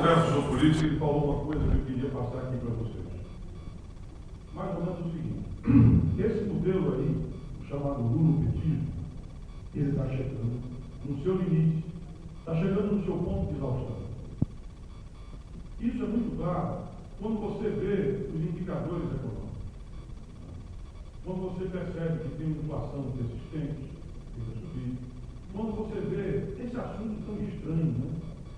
conversa sobre política, ele falou uma coisa que eu queria passar aqui para vocês. Mais ou menos o seguinte: esse modelo aí, chamado lulopetismo, ele está chegando no seu limite, está chegando no seu ponto de exaustão. Isso é muito claro quando você vê os indicadores econômicos. Quando você percebe que tem inflação persistente, que vai subir. Quando você vê esse assunto tão estranho, né?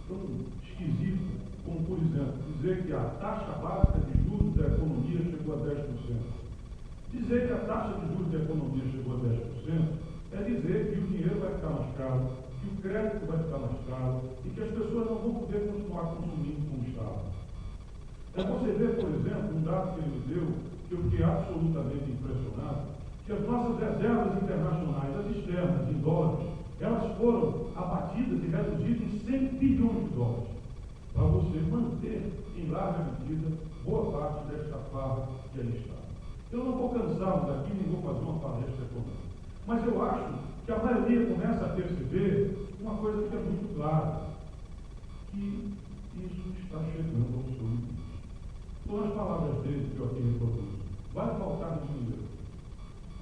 Tão esquisito, como, por exemplo, dizer que a taxa básica de juros da economia chegou a 10%. Dizer que a taxa de juros da economia chegou a 10% é dizer que o dinheiro vai ficar mais caro, que o crédito vai ficar mais caro e que as pessoas não vão poder continuar consumindo como estava. É você ver, por exemplo, um dado que ele me deu, que eu fiquei absolutamente impressionado, que as nossas reservas internacionais, as externas, em dólares, elas foram abatidas e reduzidas em 100 bilhões de dólares, para você manter, em larga medida, boa parte desta farra que ali está. Eu não vou cansá-los aqui, nem vou fazer uma palestra econômica, mas eu acho que a maioria começa a perceber uma coisa que é muito clara, que isso está chegando ao seu limite. São as palavras dele que eu aqui reproduzo. Vai faltar dinheiro.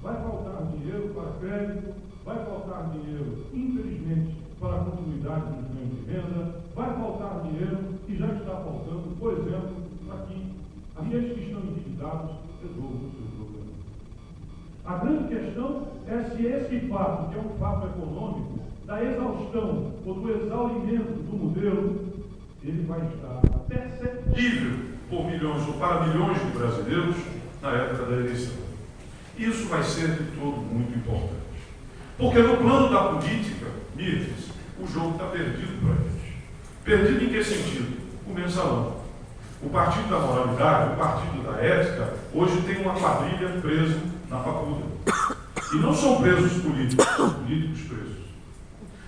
Vai faltar dinheiro para crédito, vai faltar dinheiro, infelizmente, para a continuidade dos ganhos de renda, vai faltar dinheiro e já está faltando, por exemplo, para que aqueles que estão endividados resolvam o seu problema. A grande questão é se esse fato, que é um fato econômico, da exaustão ou do exaurimento do modelo, ele vai estar perceptível por milhões ou para milhões de brasileiros na época da eleição. Isso vai ser de todo muito importante. Porque no plano da política, Mirtes, o jogo está perdido para a gente. Perdido em que sentido? O mensalão. O partido da moralidade, o partido da ética, hoje tem uma quadrilha preso na papuda. E não são presos políticos, são políticos presos.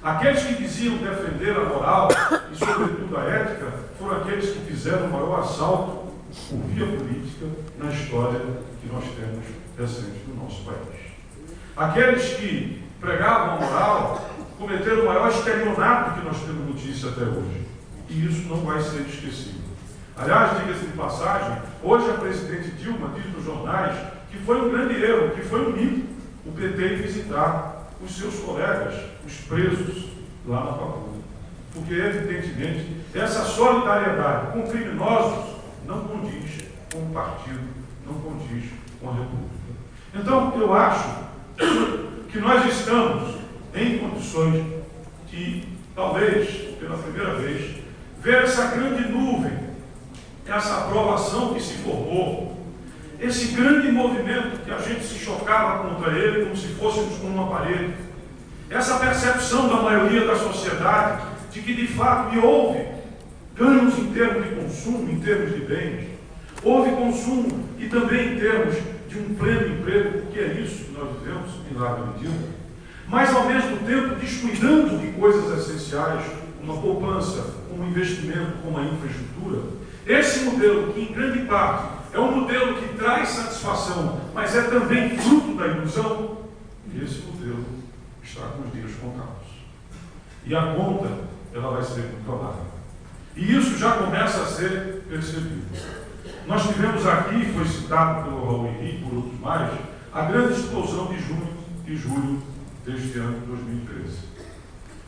Aqueles que diziam defender a moral e, sobretudo, a ética, foram aqueles que fizeram o maior assalto por via política na história que nós temos recente no nosso país. Aqueles que pregavam a moral cometeram o maior estelionato que nós temos notícia até hoje. E isso não vai ser esquecido. Aliás, diga-se de passagem, hoje a presidente Dilma diz nos jornais que foi um grande erro, que foi um mito o PT visitar os seus colegas, os presos, lá na faculdade. Porque, evidentemente, essa solidariedade com criminosos não condiz com o partido, não condiz com a República. Então, eu acho que nós estamos em condições de, talvez, pela primeira vez, ver essa grande nuvem, essa aprovação que se formou, esse grande movimento que a gente se chocava contra ele como se fôssemos com uma parede, essa percepção da maioria da sociedade de que, de fato, houve ganhos em termos de consumo, em termos de bens, houve consumo e também em termos de um pleno emprego, porque é isso que nós vivemos em larga medida, mas ao mesmo tempo descuidando de coisas essenciais, como a poupança, como o investimento, como a infraestrutura. Esse modelo, que em grande parte é um modelo que traz satisfação, mas é também fruto da ilusão, esse modelo está com os dias contados. E a conta, ela vai ser muito amarga. E isso já começa a ser percebido. Nós tivemos aqui, foi citado pelo Raul Henrique e por outros mais, a grande explosão de junho e julho deste ano de 2013.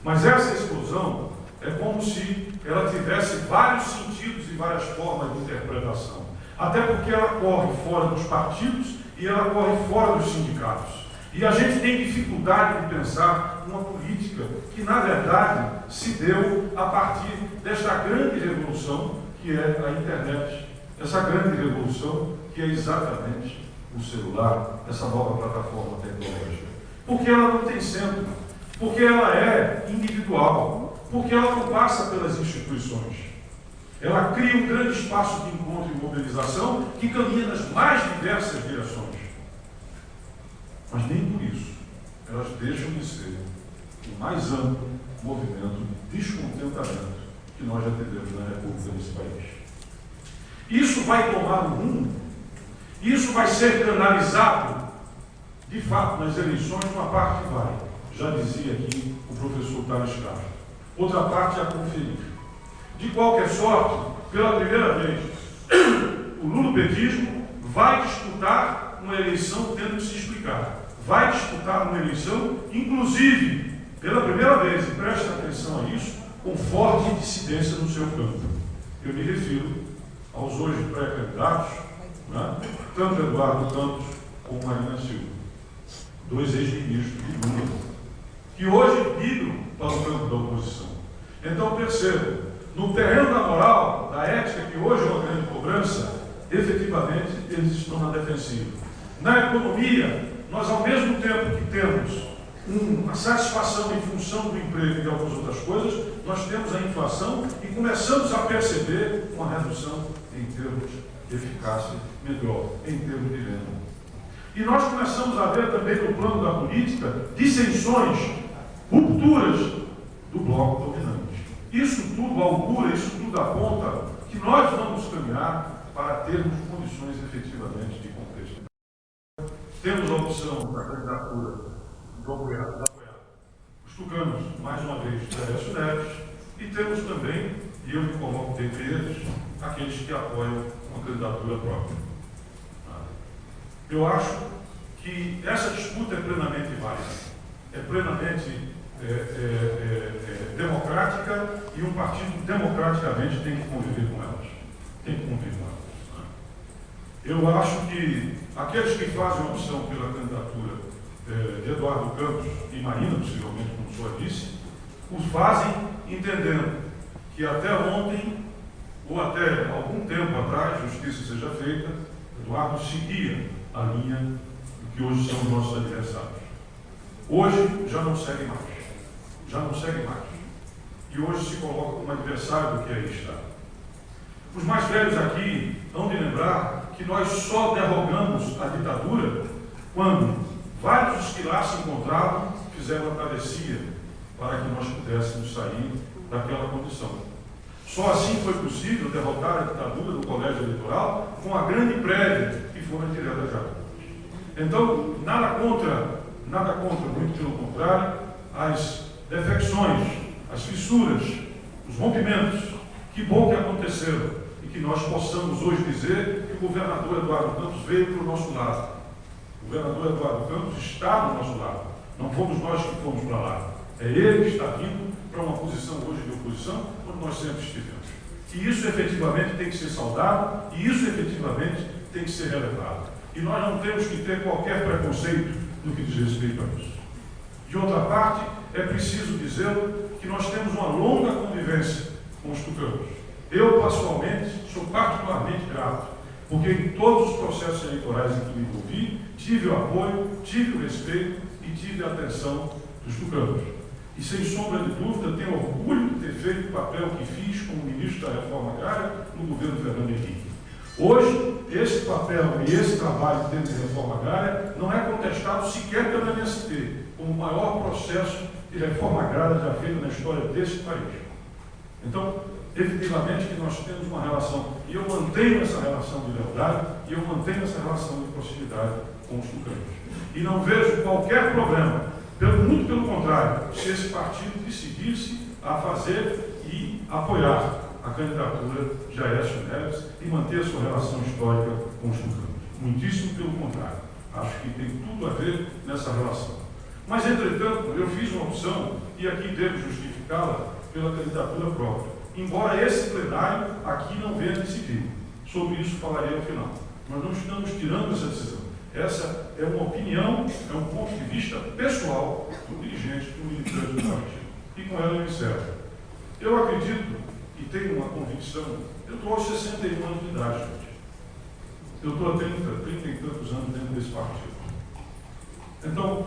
Mas essa explosão é como se ela tivesse vários sentidos e várias formas de interpretação. Até porque ela corre fora dos partidos e ela corre fora dos sindicatos. E a gente tem dificuldade de pensar numa política que, na verdade, se deu a partir desta grande revolução que é a internet. Essa grande revolução que é exatamente o celular, essa nova plataforma tecnológica. Porque ela não tem centro, porque ela é individual, porque ela não passa pelas instituições. Ela cria um grande espaço de encontro e mobilização que caminha nas mais diversas direções. Mas nem por isso elas deixam de ser o mais amplo movimento de descontentamento que nós já tivemos na República desse país. Isso vai tomar um rumo, isso vai ser canalizado, de fato, nas eleições. Uma parte vai, já dizia aqui o professor Thales Castro, outra parte é a conferir. De qualquer sorte, pela primeira vez, o lulopetismo vai disputar uma eleição tendo que se explicar. Vai disputar uma eleição, inclusive, pela primeira vez, e preste atenção a isso, com forte dissidência no seu campo. Eu me refiro aos hoje pré-candidatos, né? Tanto Eduardo Campos como Marina Silva, dois ex-ministros de Lula, que hoje migram para o campo da oposição. Então, percebam, no terreno da moral, da ética, que hoje é uma grande cobrança, efetivamente, eles estão na defensiva. Na economia, nós, ao mesmo tempo que temos uma satisfação em função do emprego e de algumas outras coisas, nós temos a inflação e começamos a perceber uma redução em termos de eficácia melhor, em termos de renda. E nós começamos a ver também no plano da política dissensões, rupturas do bloco dominante. Isso tudo augura, isso tudo aponta que nós vamos caminhar para termos condições efetivamente de contexto. Temos a opção da candidatura do apoiado, os tucanos, mais uma vez, Aécio Neves, e temos também, e eu me coloco dentre eles, aqueles que apoiam uma candidatura própria. Eu acho que essa disputa é plenamente válida, é plenamente democrática, e um partido democraticamente tem que conviver com elas. Tem que conviver com elas. Eu acho que aqueles que fazem a opção pela candidatura de Eduardo Campos e Marina, possivelmente, como o senhor disse, o fazem entendendo que até ontem, ou até algum tempo atrás, justiça seja feita, Eduardo seguia a linha do que hoje são os nossos adversários. Hoje já não segue mais. Já não segue mais. E hoje se coloca como adversário do que aí está. Os mais velhos aqui hão de lembrar que nós só derrogamos a ditadura quando vários dos que lá se encontravam fizeram a travessia para que nós pudéssemos sair daquela condição. Só assim foi possível derrotar a ditadura do colégio eleitoral com a grande prévia que foi retirada já. Então, nada contra, muito pelo contrário, as defecções, as fissuras, os rompimentos, que bom que aconteceram e que nós possamos hoje dizer que o governador Eduardo Campos veio para o nosso lado. O governador Eduardo Campos está do nosso lado. Não fomos nós que fomos para lá. É ele que está vindo para uma posição hoje de oposição, onde nós sempre estivemos. E isso efetivamente tem que ser saudado, e isso efetivamente tem que ser relevado. E nós não temos que ter qualquer preconceito no que diz respeito a isso. De outra parte, é preciso dizer que nós temos uma longa convivência com os tucanos. Eu, pessoalmente, sou particularmente grato, porque em todos os processos eleitorais em que me envolvi, tive o apoio, tive o respeito e tive a atenção dos tucanos. E, sem sombra de dúvida, tenho orgulho de ter feito o papel que fiz como ministro da Reforma Agrária no governo Fernando Henrique. Hoje, esse papel e esse trabalho dentro da Reforma Agrária não é contestado sequer pela MST, como o maior processo de reforma agrária já feito na história desse país. Então, efetivamente que nós temos uma relação, e eu mantenho essa relação de lealdade, e eu mantenho essa relação de proximidade com os tucanos. E não vejo qualquer problema, muito pelo contrário, se esse partido decidisse a fazer e apoiar a candidatura de Aécio Neves e manter a sua relação histórica com os tucanos. Muitíssimo pelo contrário. Acho que tem tudo a ver nessa relação. Mas, entretanto, eu fiz uma opção, e aqui devo justificá-la, pela candidatura própria. Embora esse plenário aqui não venha decidir. Sobre isso falarei ao final. Nós não estamos tirando essa decisão. Essa é uma opinião, é um ponto de vista pessoal do dirigente, do militante do partido. E com ela eu encerro. Eu acredito e tenho uma convicção. Eu estou aos 61 anos de idade, gente. Eu estou há 30 e tantos anos dentro desse partido. Então,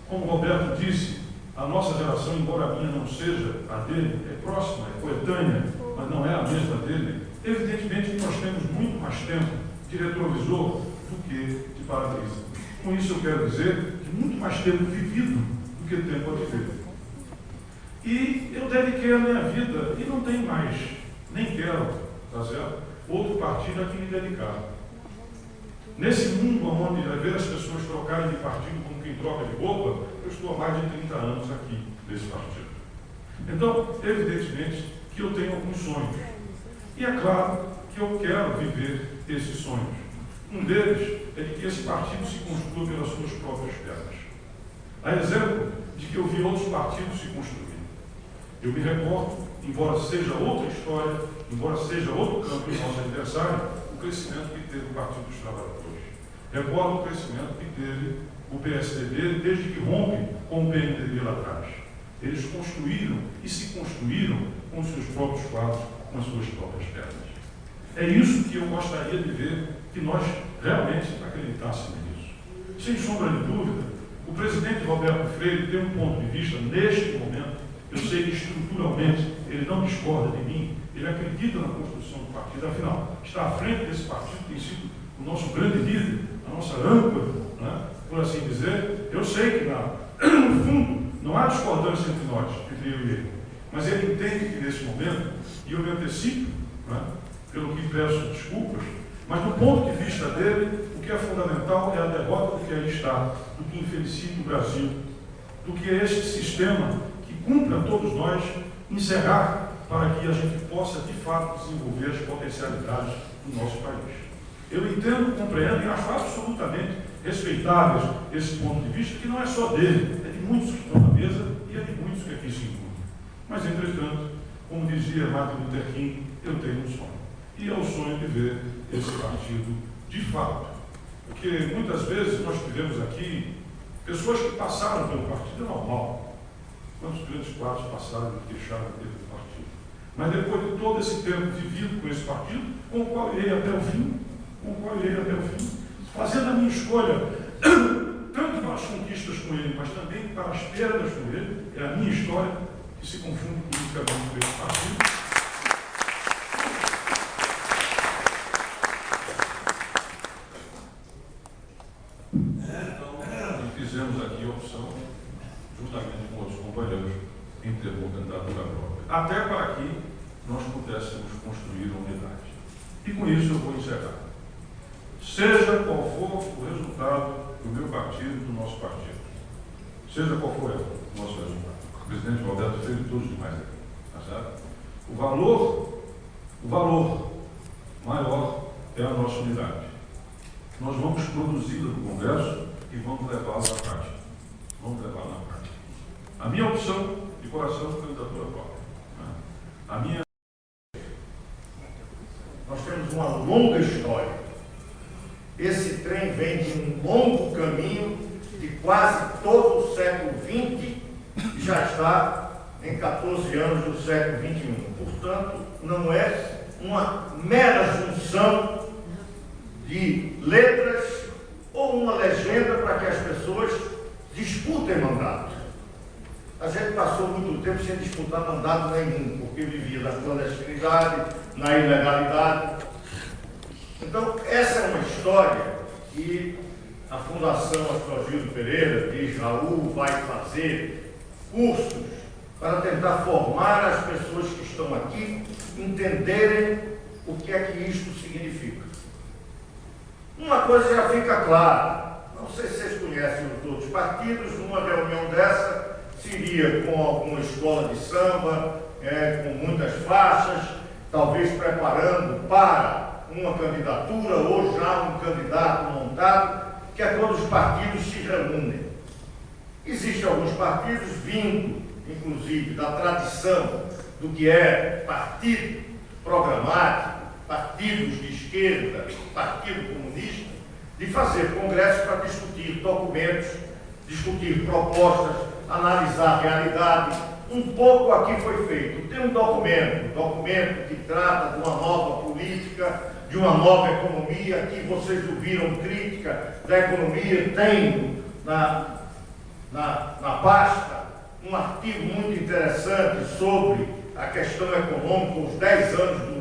como o Roberto disse, a nossa geração, embora a minha não seja a dele, é próxima, é coetânea, mas não é a mesma dele, evidentemente que nós temos muito mais tempo de retrovisor do que de para-brisa. Com isso eu quero dizer que muito mais tempo vivido do que tempo a viver. E eu dediquei a minha vida, e não tenho mais, nem quero, tá certo? Outro partido a que me dedicar. Nesse mundo onde vai ver as pessoas trocarem de partido como quem troca de roupa, eu estou há mais de 30 anos aqui nesse partido. Então, evidentemente que eu tenho alguns sonhos. E é claro que eu quero viver esses sonhos. Um deles é de que esse partido se construa pelas suas próprias pernas. A exemplo de que eu vi outros partidos se construírem. Eu me recordo, embora seja outra história, embora seja outro campo do nosso aniversário, o crescimento que teve o Partido dos Trabalhadores. Recordo o crescimento que teve o PSDB desde que rompe com o PMDB lá atrás. Eles construíram e se construíram com os seus próprios quadros, com as suas próprias pernas. É isso que eu gostaria de ver, que nós realmente acreditássemos nisso. Sem sombra de dúvida, o presidente Roberto Freire tem um ponto de vista, neste momento, eu sei que estruturalmente ele não discorda de mim, ele acredita na construção do partido, afinal, está à frente desse partido, tem sido o nosso grande líder, a nossa âncora, né, por assim dizer. Eu sei que, no fundo, não há discordância entre nós, entre eu e ele, mas ele entende que nesse momento, e eu me antecipo, né, pelo que peço desculpas, mas do ponto de vista dele, o que é fundamental é a derrota do que aí está, do que infelicita o Brasil, do que é este sistema que cumpre a todos nós encerrar para que a gente possa, de fato, desenvolver as potencialidades do nosso país. Eu entendo, compreendo e acho absolutamente respeitáveis esse ponto de vista, que não é só dele, é de muitos que estão na mesa e é de muitos que aqui se incluem. Mas, entretanto, como dizia Martin Luther King, eu tenho um sonho. E é o sonho de ver esse partido de fato. Porque muitas vezes nós tivemos aqui pessoas que passaram pelo partido, é normal. Quantos grandes quadros passaram e deixaram dentro do partido? Mas depois de todo esse tempo vivido com esse partido, com o qual irei até o fim, fazendo a minha escolha, tanto para as conquistas com ele, mas também para as perdas com ele, é a minha história que se confunde politicamente com esse partido. Fizemos aqui a opção, juntamente com outros companheiros, em ter uma candidatura própria, até para que nós pudéssemos construir uma unidade. E com isso eu vou encerrar. Seja qual for o resultado do meu partido, do nosso partido, seja qual for o nosso resultado, o presidente Roberto Freire e todos os demais aqui, tá certo? O valor maior é a nossa unidade. Nós vamos produzi-la no Congresso e vamos levá-la à prática. A minha opção de coração é candidatura própria. A minha... Nós temos uma longa história. Esse trem vem de um longo caminho de quase todo o século XX e já está em 14 anos do século XXI. Portanto, não é uma mera junção de letras ou uma legenda para que as pessoas disputem mandato. A gente passou muito tempo sem disputar mandato nenhum, porque vivia na clandestinidade, na ilegalidade. Então, essa é uma história que a Fundação Astrogildo Pereira diz: Raul vai fazer cursos para tentar formar as pessoas que estão aqui, entenderem o que é que isto significa. Uma coisa já fica clara, não sei se vocês conhecem os outros partidos, numa reunião dessa seria com alguma escola de samba, com muitas faixas, talvez preparando para uma candidatura ou já um candidato montado, que é quando os partidos se reúnem. Existem alguns partidos vindo, inclusive, da tradição do que é partido programático, partidos de esquerda, partido comunista, de fazer congressos para discutir documentos, discutir propostas, analisar a realidade. Um pouco aqui foi feito. Tem um documento que trata de uma nova política, de uma nova economia. Aqui vocês ouviram crítica da economia. Tem na pasta um artigo muito interessante sobre a questão econômica, os 10 anos do